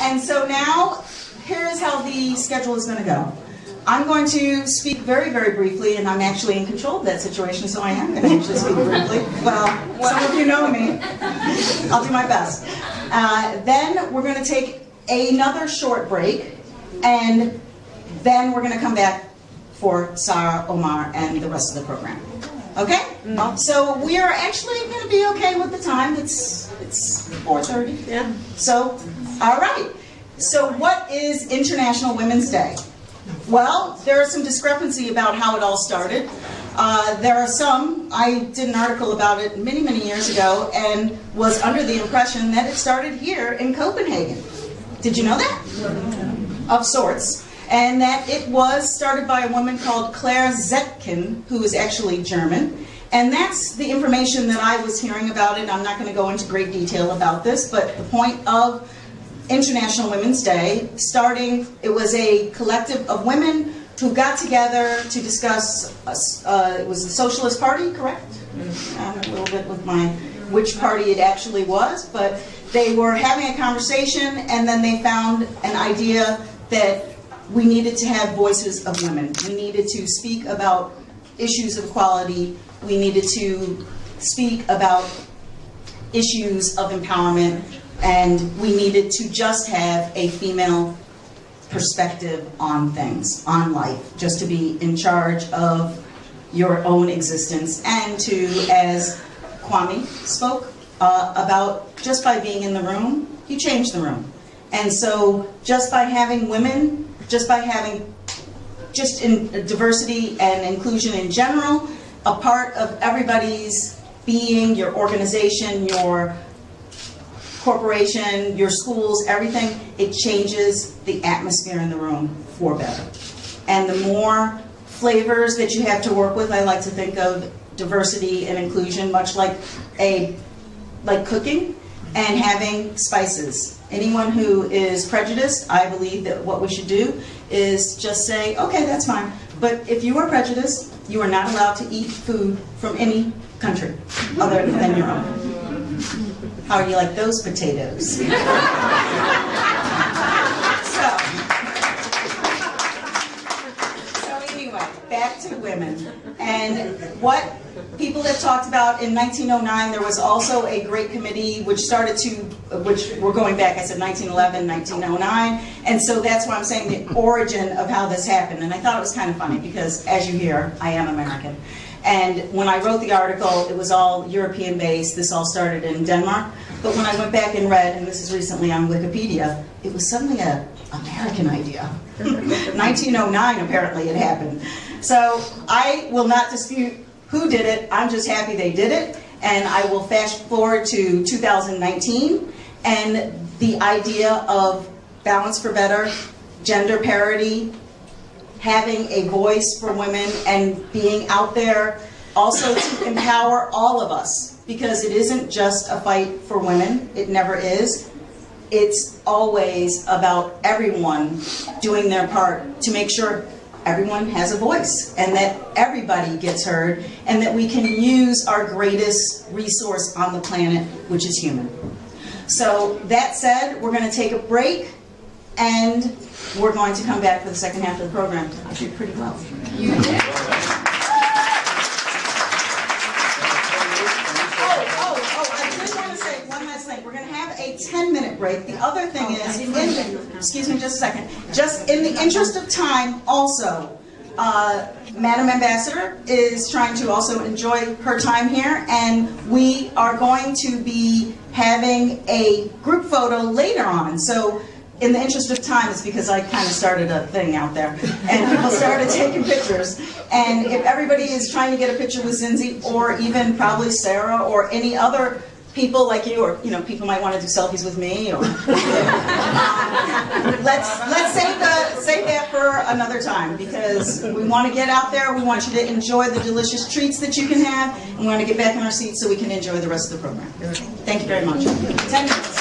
And so now, here's how the schedule is going to go. I'm going to speak very, very briefly, and I'm actually in control of that situation, so I am going to actually speak briefly. Well, some of you know me. I'll do my best. Then we're going to take another short break, and then we're going to come back for Sarah, Omar, and the rest of the program. Okay? So we are actually going to be okay with the time. It's 4:30. Yeah. So, all right. So what is International Women's Day? Well, there is some discrepancy about how it all started. There are some, I did an article about it many, many years ago and was under the impression that it started here in Copenhagen. Did you know that? Of sorts. And that it was started by a woman called Claire Zetkin, who is actually German. And that's the information that I was hearing about it. I'm not going to go into great detail about this, but the point of International Women's Day, it was a collective of women who got together to discuss, it was the Socialist Party, correct? A little bit with which party it actually was, but they were having a conversation and then they found an idea that we needed to have voices of women. We needed to speak about issues of equality. We needed to speak about issues of empowerment. And we needed to just have a female perspective on things, on life, just to be in charge of your own existence, and to, as Kwame spoke about, just by being in the room, you change the room. And so just by having women, just in diversity and inclusion in general, a part of everybody's being, your organization, your corporation, your schools, everything, it changes the atmosphere in the room for better. And the more flavors that you have to work with, I like to think of diversity and inclusion much like cooking and having spices. Anyone who is prejudiced, I believe that what we should do is just say, okay, that's fine. But if you are prejudiced, you are not allowed to eat food from any country other than your own. How do you like those potatoes? So anyway, back to women. And what people have talked about in 1909, there was also a great committee which we're going back, I said 1911, 1909. And so that's why I'm saying the origin of how this happened. And I thought it was kind of funny because, as you hear, I am American. And when I wrote the article, it was all European-based. This all started in Denmark. But when I went back and read, and this is recently on Wikipedia, it was suddenly an American idea. 1909, apparently, it happened. So I will not dispute who did it. I'm just happy they did it. And I will fast forward to 2019 and the idea of balance for better, gender parity, having a voice for women, and being out there also to empower all of us, because it isn't just a fight for women. It never is. It's always about everyone doing their part to make sure everyone has a voice and that everybody gets heard and that we can use our greatest resource on the planet, which is human. So that said, we're going to take a break and we're going to come back for the second half of the program. I did pretty well. You did. I did want to say one last thing. We're going to have a 10-minute break. The other thing is, excuse me just a second, just in the interest of time also, Madam Ambassador is trying to also enjoy her time here, and we are going to be having a group photo later on. So in the interest of time, it's because I kind of started a thing out there, and people started taking pictures. And if everybody is trying to get a picture with Zinzi, or even probably Sarah, or any other people like you, or people might want to do selfies with me, or let's save that for another time, because we want to get out there. We want you to enjoy the delicious treats that you can have, and we want to get back in our seats so we can enjoy the rest of the program. Thank you very much. 10 minutes.